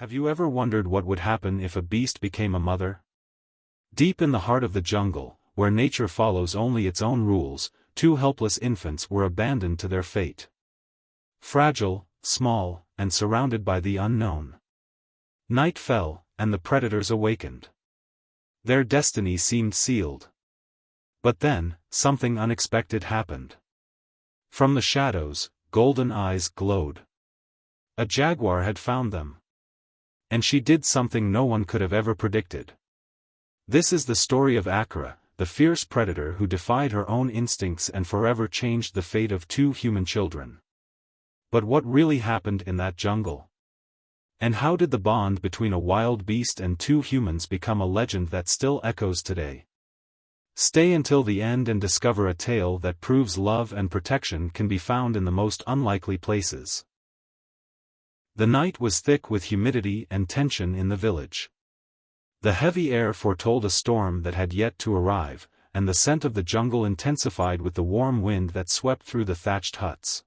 Have you ever wondered what would happen if a beast became a mother? Deep in the heart of the jungle, where nature follows only its own rules, two helpless infants were abandoned to their fate. Fragile, small, and surrounded by the unknown. Night fell, and the predators awakened. Their destiny seemed sealed. But then, something unexpected happened. From the shadows, golden eyes glowed. A jaguar had found them. And she did something no one could have ever predicted. This is the story of Akira, the fierce predator who defied her own instincts and forever changed the fate of two human children. But what really happened in that jungle? And how did the bond between a wild beast and two humans become a legend that still echoes today? Stay until the end and discover a tale that proves love and protection can be found in the most unlikely places. The night was thick with humidity and tension in the village. The heavy air foretold a storm that had yet to arrive, and the scent of the jungle intensified with the warm wind that swept through the thatched huts.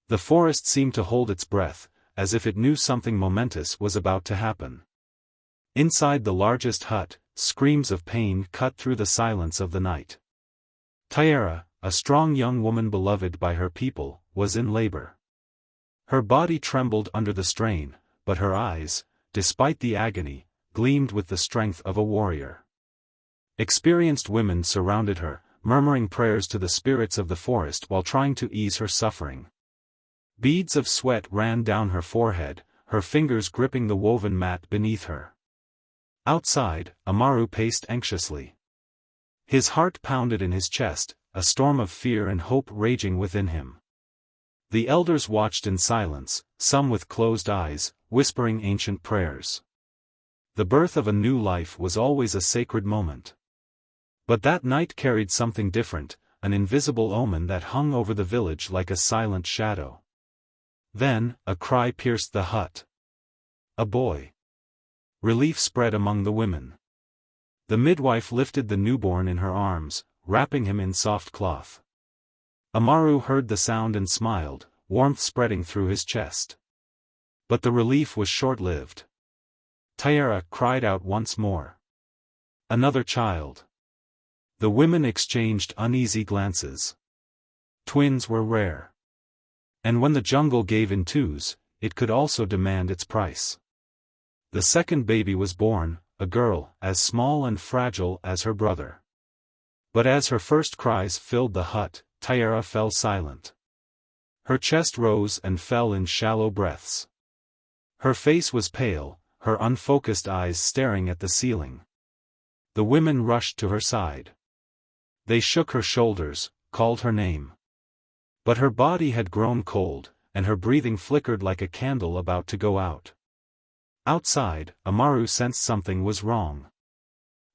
The forest seemed to hold its breath, as if it knew something momentous was about to happen. Inside the largest hut, screams of pain cut through the silence of the night. Tyara, a strong young woman beloved by her people, was in labor. Her body trembled under the strain, but her eyes, despite the agony, gleamed with the strength of a warrior. Experienced women surrounded her, murmuring prayers to the spirits of the forest while trying to ease her suffering. Beads of sweat ran down her forehead, her fingers gripping the woven mat beneath her. Outside, Amaru paced anxiously. His heart pounded in his chest, a storm of fear and hope raging within him. The elders watched in silence, some with closed eyes, whispering ancient prayers. The birth of a new life was always a sacred moment. But that night carried something different, an invisible omen that hung over the village like a silent shadow. Then, a cry pierced the hut. A boy. Relief spread among the women. The midwife lifted the newborn in her arms, wrapping him in soft cloth. Amaru heard the sound and smiled, warmth spreading through his chest. But the relief was short-lived. Tyara cried out once more. Another child. The women exchanged uneasy glances. Twins were rare. And when the jungle gave in twos, it could also demand its price. The second baby was born, a girl, as small and fragile as her brother. But as her first cries filled the hut, Tyara fell silent. Her chest rose and fell in shallow breaths. Her face was pale, her unfocused eyes staring at the ceiling. The women rushed to her side. They shook her shoulders, called her name. But her body had grown cold, and her breathing flickered like a candle about to go out. Outside, Amaru sensed something was wrong.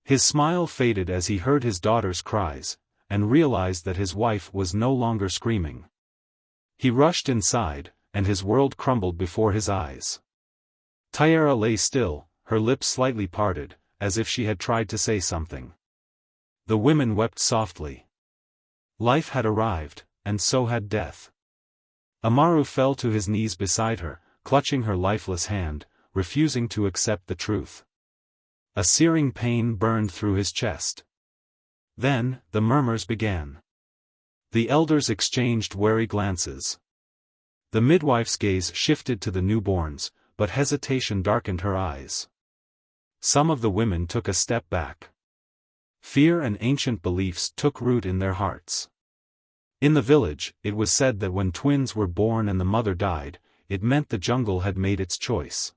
His smile faded as he heard his daughter's cries, and realized that his wife was no longer screaming. He rushed inside, and his world crumbled before his eyes. Tyara lay still, her lips slightly parted, as if she had tried to say something. The women wept softly. Life had arrived, and so had death. Amaru fell to his knees beside her, clutching her lifeless hand, refusing to accept the truth. A searing pain burned through his chest. Then, the murmurs began. The elders exchanged wary glances. The midwife's gaze shifted to the newborns, but hesitation darkened her eyes. Some of the women took a step back. Fear and ancient beliefs took root in their hearts. In the village, it was said that when twins were born and the mother died, it meant the jungle had made its choice.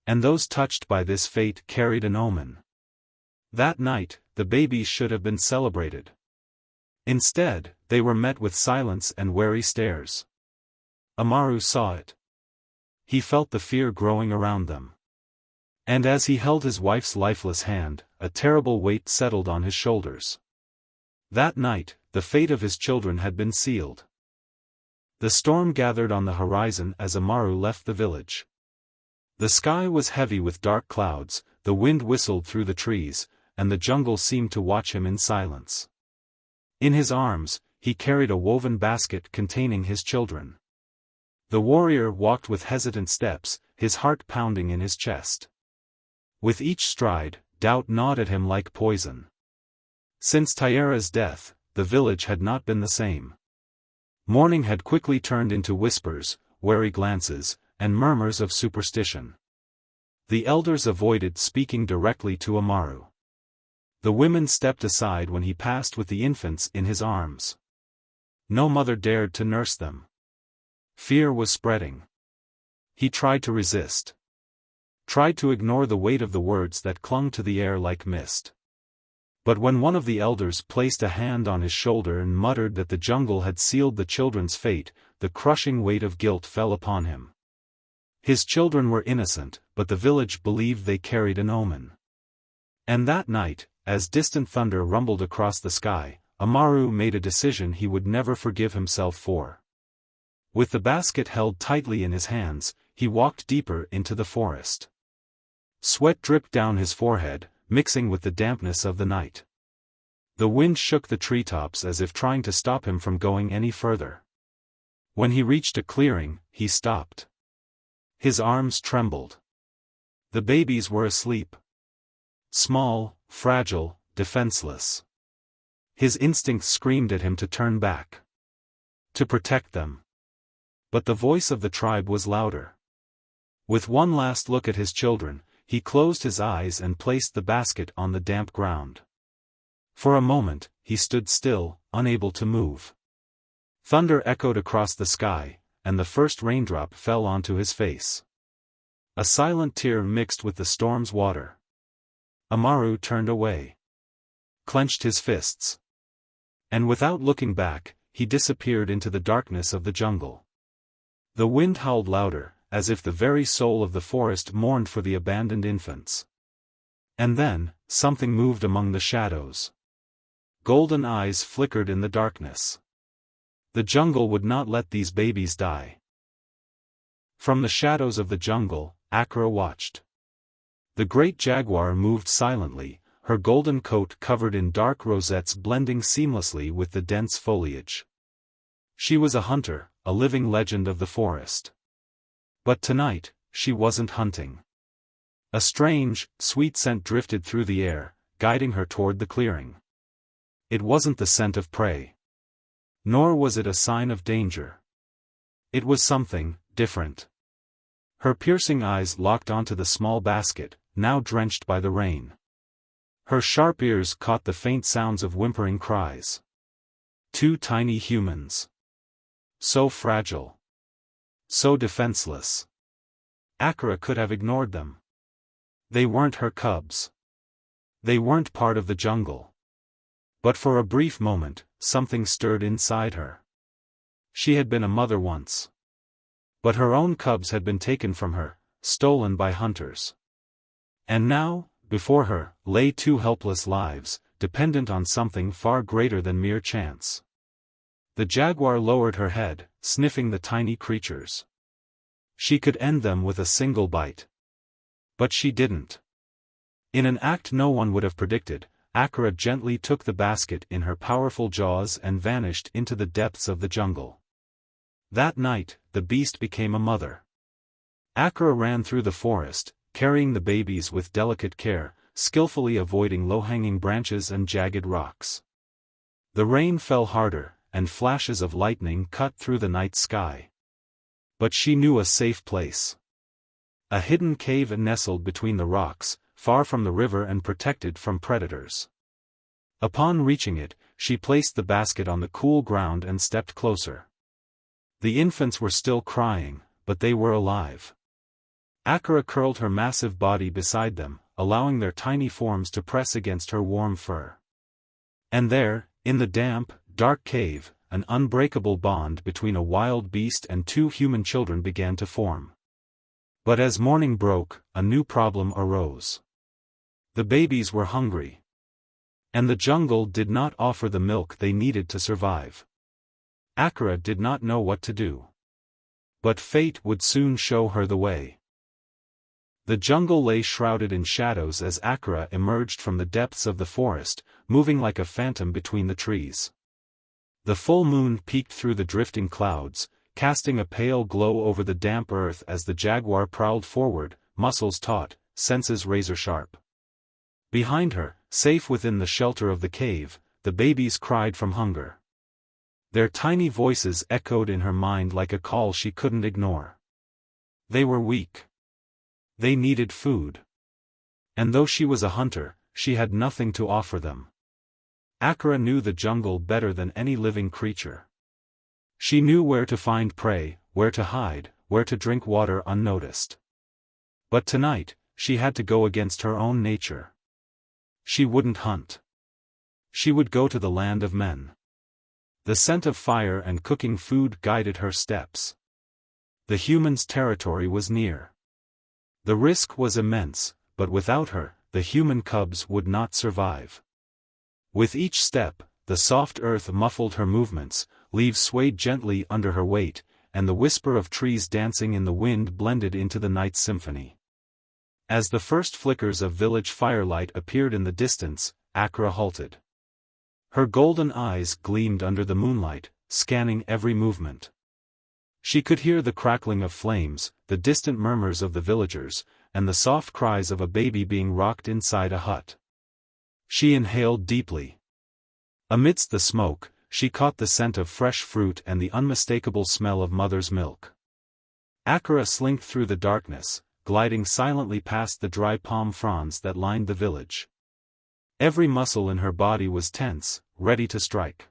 And those touched by this fate carried an omen. That night, the babies should have been celebrated. Instead, they were met with silence and wary stares. Amaru saw it. He felt the fear growing around them. And as he held his wife's lifeless hand, a terrible weight settled on his shoulders. That night, the fate of his children had been sealed. The storm gathered on the horizon as Amaru left the village. The sky was heavy with dark clouds, the wind whistled through the trees, and the jungle seemed to watch him in silence. In his arms, he carried a woven basket containing his children. The warrior walked with hesitant steps, his heart pounding in his chest. With each stride, doubt gnawed at him like poison. Since Tyara's death, the village had not been the same. Mourning had quickly turned into whispers, wary glances, and murmurs of superstition. The elders avoided speaking directly to Amaru. The women stepped aside when he passed with the infants in his arms. No mother dared to nurse them. Fear was spreading. He tried to resist. Tried to ignore the weight of the words that clung to the air like mist. But when one of the elders placed a hand on his shoulder and muttered that the jungle had sealed the children's fate, the crushing weight of guilt fell upon him. His children were innocent, but the village believed they carried an omen. And that night, as distant thunder rumbled across the sky, Amaru made a decision he would never forgive himself for. With the basket held tightly in his hands, he walked deeper into the forest. Sweat dripped down his forehead, mixing with the dampness of the night. The wind shook the treetops as if trying to stop him from going any further. When he reached a clearing, he stopped. His arms trembled. The babies were asleep. Small, fragile, defenseless. His instincts screamed at him to turn back. To protect them. But the voice of the tribe was louder. With one last look at his children, he closed his eyes and placed the basket on the damp ground. For a moment, he stood still, unable to move. Thunder echoed across the sky, and the first raindrop fell onto his face. A silent tear mixed with the storm's water. Amaru turned away. Clenched his fists. And without looking back, he disappeared into the darkness of the jungle. The wind howled louder, as if the very soul of the forest mourned for the abandoned infants. And then, something moved among the shadows. Golden eyes flickered in the darkness. The jungle would not let these babies die. From the shadows of the jungle, Akra watched. The great jaguar moved silently, her golden coat covered in dark rosettes blending seamlessly with the dense foliage. She was a hunter, a living legend of the forest. But tonight, she wasn't hunting. A strange, sweet scent drifted through the air, guiding her toward the clearing. It wasn't the scent of prey. Nor was it a sign of danger. It was something different. Her piercing eyes locked onto the small basket, now drenched by the rain. Her sharp ears caught the faint sounds of whimpering cries. Two tiny humans. So fragile. So defenseless. Akra could have ignored them. They weren't her cubs. They weren't part of the jungle. But for a brief moment, something stirred inside her. She had been a mother once. But her own cubs had been taken from her, stolen by hunters. And now, before her, lay two helpless lives, dependent on something far greater than mere chance. The jaguar lowered her head, sniffing the tiny creatures. She could end them with a single bite. But she didn't. In an act no one would have predicted, Akra gently took the basket in her powerful jaws and vanished into the depths of the jungle. That night, the beast became a mother. Akra ran through the forest, carrying the babies with delicate care, skillfully avoiding low-hanging branches and jagged rocks. The rain fell harder, and flashes of lightning cut through the night sky. But she knew a safe place. A hidden cave nestled between the rocks, far from the river and protected from predators. Upon reaching it, she placed the basket on the cool ground and stepped closer. The infants were still crying, but they were alive. Akra curled her massive body beside them, allowing their tiny forms to press against her warm fur. And there, in the damp, dark cave, an unbreakable bond between a wild beast and two human children began to form. But as morning broke, a new problem arose. The babies were hungry. And the jungle did not offer the milk they needed to survive. Akra did not know what to do. But fate would soon show her the way. The jungle lay shrouded in shadows as Akra emerged from the depths of the forest, moving like a phantom between the trees. The full moon peeked through the drifting clouds, casting a pale glow over the damp earth as the jaguar prowled forward, muscles taut, senses razor-sharp. Behind her, safe within the shelter of the cave, the babies cried from hunger. Their tiny voices echoed in her mind like a call she couldn't ignore. They were weak. They needed food. And though she was a hunter, she had nothing to offer them. Akira knew the jungle better than any living creature. She knew where to find prey, where to hide, where to drink water unnoticed. But tonight, she had to go against her own nature. She wouldn't hunt. She would go to the land of men. The scent of fire and cooking food guided her steps. The humans' territory was near. The risk was immense, but without her, the human cubs would not survive. With each step, the soft earth muffled her movements, leaves swayed gently under her weight, and the whisper of trees dancing in the wind blended into the night's symphony. As the first flickers of village firelight appeared in the distance, Akira halted. Her golden eyes gleamed under the moonlight, scanning every movement. She could hear the crackling of flames, the distant murmurs of the villagers, and the soft cries of a baby being rocked inside a hut. She inhaled deeply. Amidst the smoke, she caught the scent of fresh fruit and the unmistakable smell of mother's milk. Akira slinked through the darkness, gliding silently past the dry palm fronds that lined the village. Every muscle in her body was tense, ready to strike.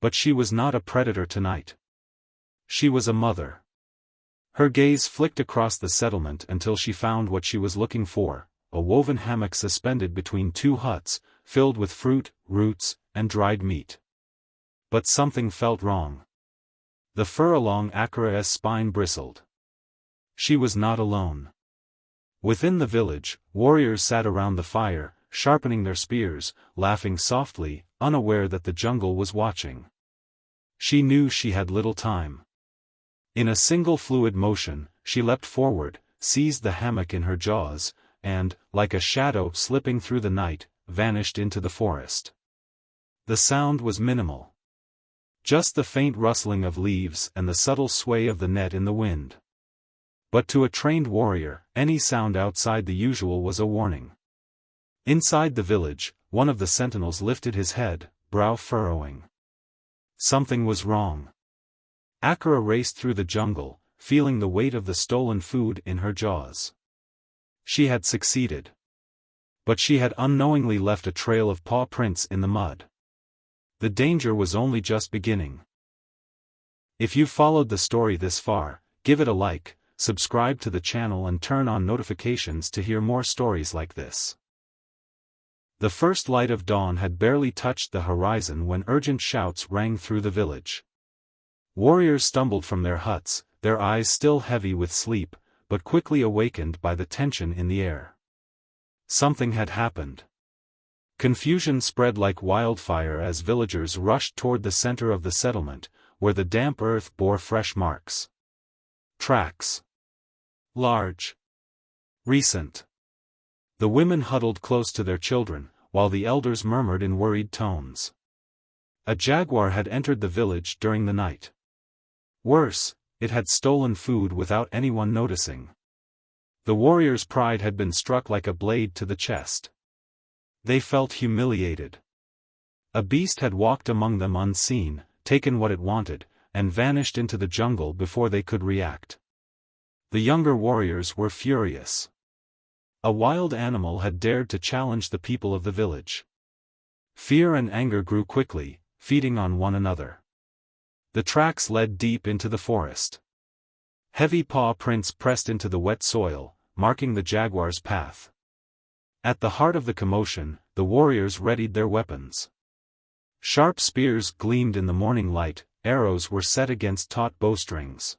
But she was not a predator tonight. She was a mother. Her gaze flicked across the settlement until she found what she was looking for, a woven hammock suspended between two huts, filled with fruit, roots, and dried meat. But something felt wrong. The fur along Akira's spine bristled. She was not alone. Within the village, warriors sat around the fire, sharpening their spears, laughing softly, unaware that the jungle was watching. She knew she had little time. In a single fluid motion, she leapt forward, seized the hammock in her jaws, and, like a shadow slipping through the night, vanished into the forest. The sound was minimal. Just the faint rustling of leaves and the subtle sway of the net in the wind. But to a trained warrior, any sound outside the usual was a warning. Inside the village, one of the sentinels lifted his head, brow furrowing. Something was wrong. Akira raced through the jungle, feeling the weight of the stolen food in her jaws. She had succeeded. But she had unknowingly left a trail of paw prints in the mud. The danger was only just beginning. If you've followed the story this far, give it a like, subscribe to the channel and turn on notifications to hear more stories like this. The first light of dawn had barely touched the horizon when urgent shouts rang through the village. Warriors stumbled from their huts, their eyes still heavy with sleep, but quickly awakened by the tension in the air. Something had happened. Confusion spread like wildfire as villagers rushed toward the center of the settlement, where the damp earth bore fresh marks. Tracks. Large. Recent. The women huddled close to their children, while the elders murmured in worried tones. A jaguar had entered the village during the night. Worse, it had stolen food without anyone noticing. The warriors' pride had been struck like a blade to the chest. They felt humiliated. A beast had walked among them unseen, taken what it wanted, and vanished into the jungle before they could react. The younger warriors were furious. A wild animal had dared to challenge the people of the village. Fear and anger grew quickly, feeding on one another. The tracks led deep into the forest. Heavy paw prints pressed into the wet soil, marking the jaguar's path. At the heart of the commotion, the warriors readied their weapons. Sharp spears gleamed in the morning light, arrows were set against taut bowstrings.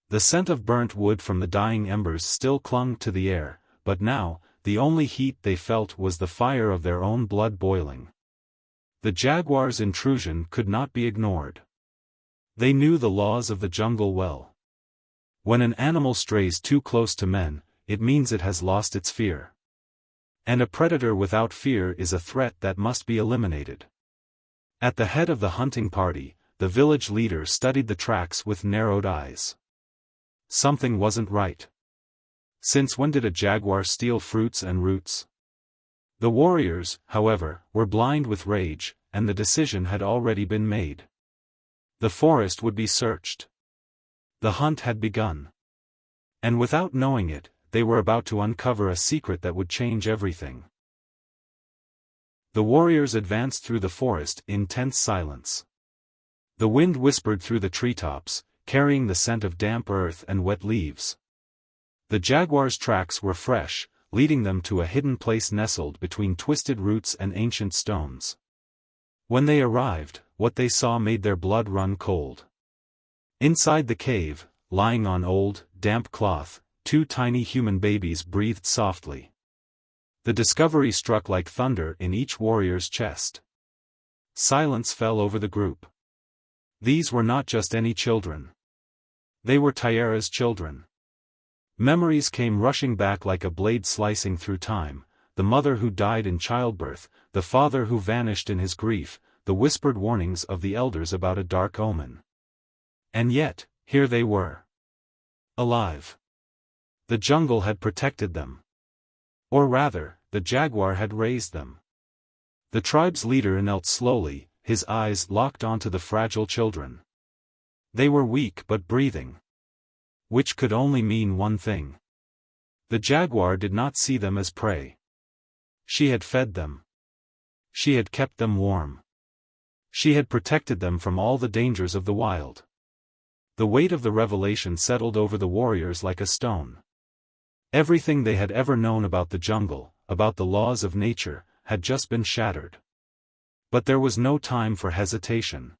The scent of burnt wood from the dying embers still clung to the air, but now, the only heat they felt was the fire of their own blood boiling. The jaguar's intrusion could not be ignored. They knew the laws of the jungle well. When an animal strays too close to men, it means it has lost its fear. And a predator without fear is a threat that must be eliminated. At the head of the hunting party, the village leader studied the tracks with narrowed eyes. Something wasn't right. Since when did a jaguar steal fruits and roots? The warriors, however, were blind with rage, and the decision had already been made. The forest would be searched. The hunt had begun. And without knowing it, they were about to uncover a secret that would change everything. The warriors advanced through the forest in tense silence. The wind whispered through the treetops, carrying the scent of damp earth and wet leaves. The jaguar's tracks were fresh, leading them to a hidden place nestled between twisted roots and ancient stones. When they arrived, what they saw made their blood run cold. Inside the cave, lying on old, damp cloth, 2 tiny human babies breathed softly. The discovery struck like thunder in each warrior's chest. Silence fell over the group. These were not just any children. They were Tyara's children. Memories came rushing back like a blade slicing through time, the mother who died in childbirth, the father who vanished in his grief, the whispered warnings of the elders about a dark omen. And yet, here they were. Alive. The jungle had protected them. Or rather, the jaguar had raised them. The tribe's leader knelt slowly, his eyes locked onto the fragile children. They were weak but breathing. Which could only mean one thing. The jaguar did not see them as prey. She had fed them. She had kept them warm. She had protected them from all the dangers of the wild. The weight of the revelation settled over the warriors like a stone. Everything they had ever known about the jungle, about the laws of nature, had just been shattered. But there was no time for hesitation.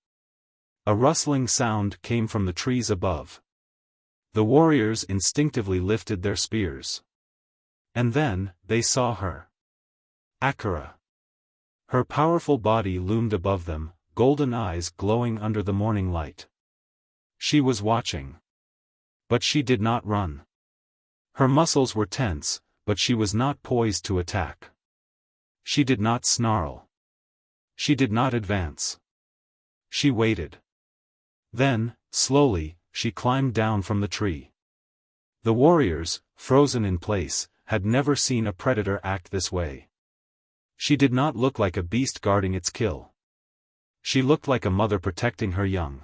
A rustling sound came from the trees above. The warriors instinctively lifted their spears. And then, they saw her. Akira. Her powerful body loomed above them, golden eyes glowing under the morning light. She was watching. But she did not run. Her muscles were tense, but she was not poised to attack. She did not snarl. She did not advance. She waited. Then, slowly, she climbed down from the tree. The warriors, frozen in place, had never seen a predator act this way. She did not look like a beast guarding its kill. She looked like a mother protecting her young.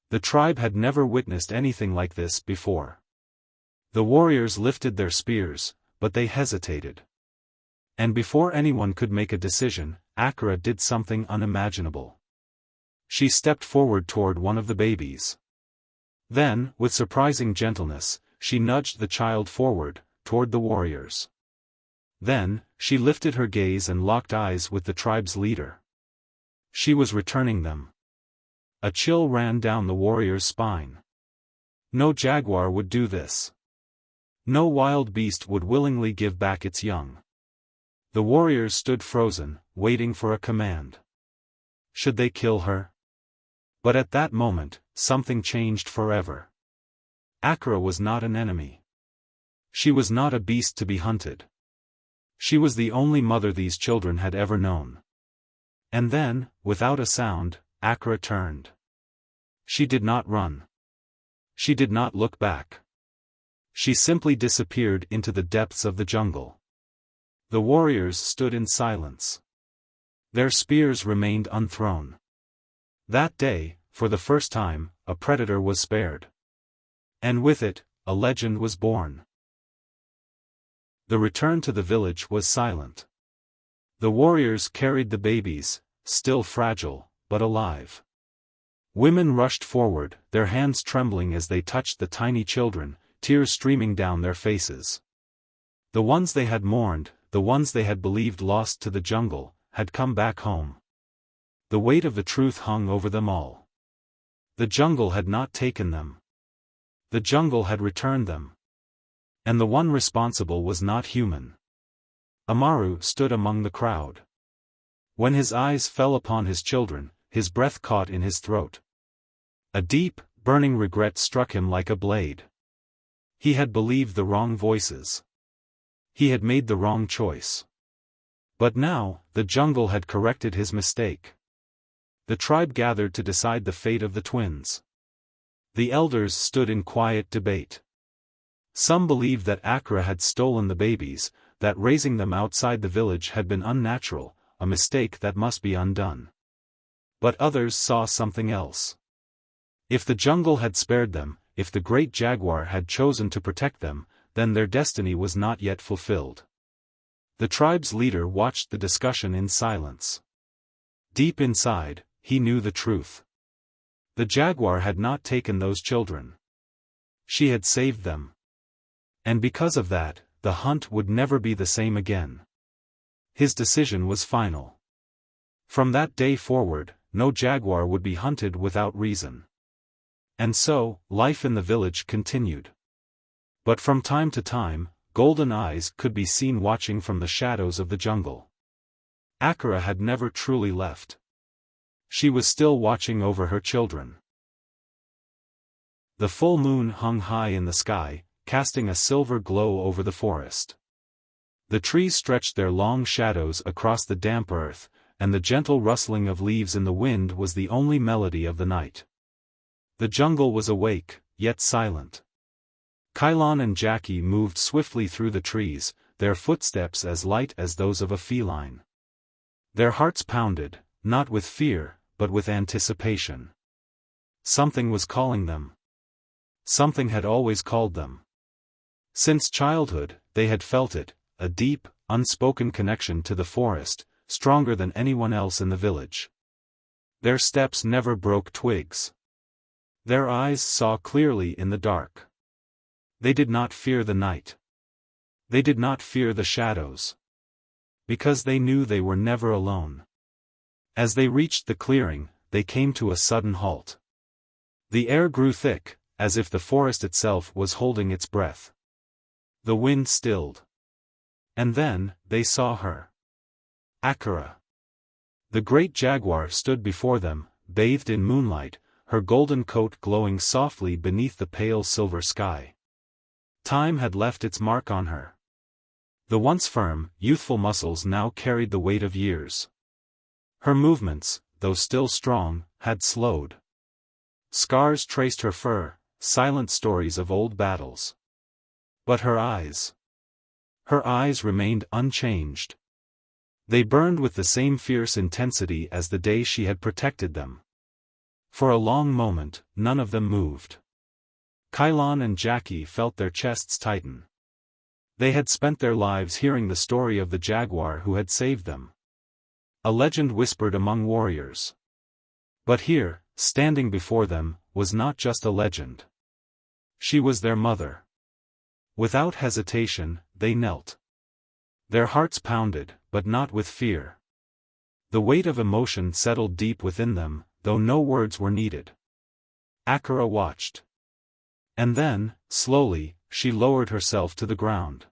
The tribe had never witnessed anything like this before. The warriors lifted their spears, but they hesitated. And before anyone could make a decision, Akira did something unimaginable. She stepped forward toward one of the babies. Then, with surprising gentleness, she nudged the child forward, toward the warriors. Then, she lifted her gaze and locked eyes with the tribe's leader. She was returning them. A chill ran down the warrior's spine. No jaguar would do this. No wild beast would willingly give back its young. The warriors stood frozen, waiting for a command. Should they kill her? But at that moment, something changed forever. Akira was not an enemy. She was not a beast to be hunted. She was the only mother these children had ever known. And then, without a sound, Akira turned. She did not run. She did not look back. She simply disappeared into the depths of the jungle. The warriors stood in silence. Their spears remained unthrown. That day, for the first time, a predator was spared. And with it, a legend was born. The return to the village was silent. The warriors carried the babies, still fragile, but alive. Women rushed forward, their hands trembling as they touched the tiny children, tears streaming down their faces. The ones they had mourned, the ones they had believed lost to the jungle, had come back home. The weight of the truth hung over them all. The jungle had not taken them. The jungle had returned them. And the one responsible was not human. Amaru stood among the crowd. When his eyes fell upon his children, his breath caught in his throat. A deep, burning regret struck him like a blade. He had believed the wrong voices. He had made the wrong choice. But now, the jungle had corrected his mistake. The tribe gathered to decide the fate of the twins. The elders stood in quiet debate. Some believed that Akra had stolen the babies, that raising them outside the village had been unnatural, a mistake that must be undone. But others saw something else. If the jungle had spared them, if the great jaguar had chosen to protect them, then their destiny was not yet fulfilled. The tribe's leader watched the discussion in silence. Deep inside, he knew the truth. The jaguar had not taken those children. She had saved them. And because of that, the hunt would never be the same again. His decision was final. From that day forward, no jaguar would be hunted without reason. And so, life in the village continued. But from time to time, golden eyes could be seen watching from the shadows of the jungle. Akra had never truly left. She was still watching over her children. The full moon hung high in the sky, casting a silver glow over the forest. The trees stretched their long shadows across the damp earth, and the gentle rustling of leaves in the wind was the only melody of the night. The jungle was awake, yet silent. Kylon and Jackie moved swiftly through the trees, their footsteps as light as those of a feline. Their hearts pounded, not with fear, but with anticipation. Something was calling them. Something had always called them. Since childhood, they had felt it, a deep, unspoken connection to the forest, stronger than anyone else in the village. Their steps never broke twigs. Their eyes saw clearly in the dark. They did not fear the night. They did not fear the shadows. Because they knew they were never alone. As they reached the clearing, they came to a sudden halt. The air grew thick, as if the forest itself was holding its breath. The wind stilled. And then, they saw her. Akra. The great jaguar stood before them, bathed in moonlight, her golden coat glowing softly beneath the pale silver sky. Time had left its mark on her. The once firm, youthful muscles now carried the weight of years. Her movements, though still strong, had slowed. Scars traced her fur, silent stories of old battles. But her eyes remained unchanged. They burned with the same fierce intensity as the day she had protected them. For a long moment, none of them moved. Kylon and Jackie felt their chests tighten. They had spent their lives hearing the story of the jaguar who had saved them. A legend whispered among warriors. But here, standing before them, was not just a legend. She was their mother. Without hesitation, they knelt. Their hearts pounded, but not with fear. The weight of emotion settled deep within them, though no words were needed. Akra watched. And then, slowly, she lowered herself to the ground.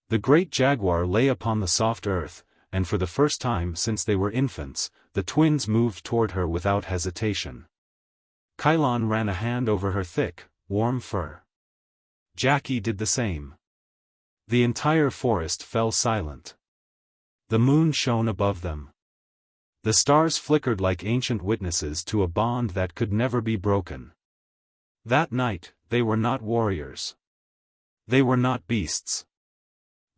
The great jaguar lay upon the soft earth, and for the first time since they were infants, the twins moved toward her without hesitation. Kylon ran a hand over her thick, warm fur. Jackie did the same. The entire forest fell silent. The moon shone above them. The stars flickered like ancient witnesses to a bond that could never be broken. That night, they were not warriors. They were not beasts.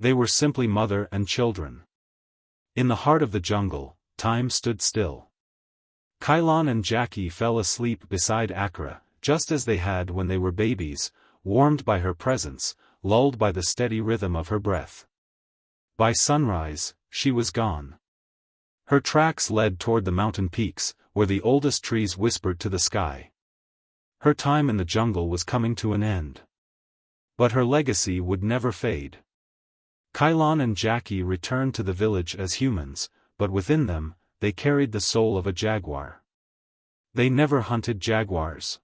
They were simply mother and children. In the heart of the jungle, time stood still. Kylon and Jackie fell asleep beside Akra, just as they had when they were babies, warmed by her presence, lulled by the steady rhythm of her breath. By sunrise, she was gone. Her tracks led toward the mountain peaks, where the oldest trees whispered to the sky. Her time in the jungle was coming to an end. But her legacy would never fade. Kylon and Jackie returned to the village as humans, but within them, they carried the soul of a jaguar. They never hunted jaguars.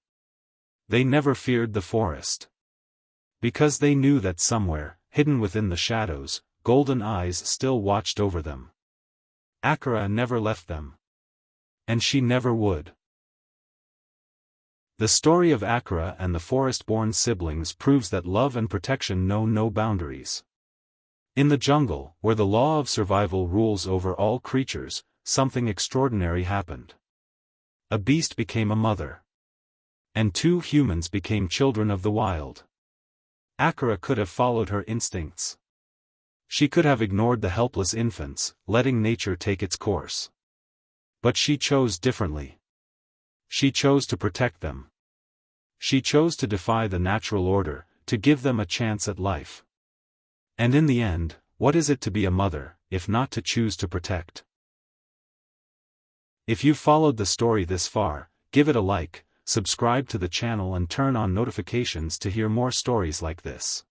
They never feared the forest. Because they knew that somewhere, hidden within the shadows, golden eyes still watched over them. Akra never left them. And she never would. The story of Akra and the forest-born siblings proves that love and protection know no boundaries. In the jungle, where the law of survival rules over all creatures, something extraordinary happened. A beast became a mother. And 2 humans became children of the wild. Akira could have followed her instincts. She could have ignored the helpless infants, letting nature take its course. But she chose differently. She chose to protect them. She chose to defy the natural order, to give them a chance at life. And in the end, what is it to be a mother, if not to choose to protect? If you've followed the story this far, give it a like, subscribe to the channel and turn on notifications to hear more stories like this.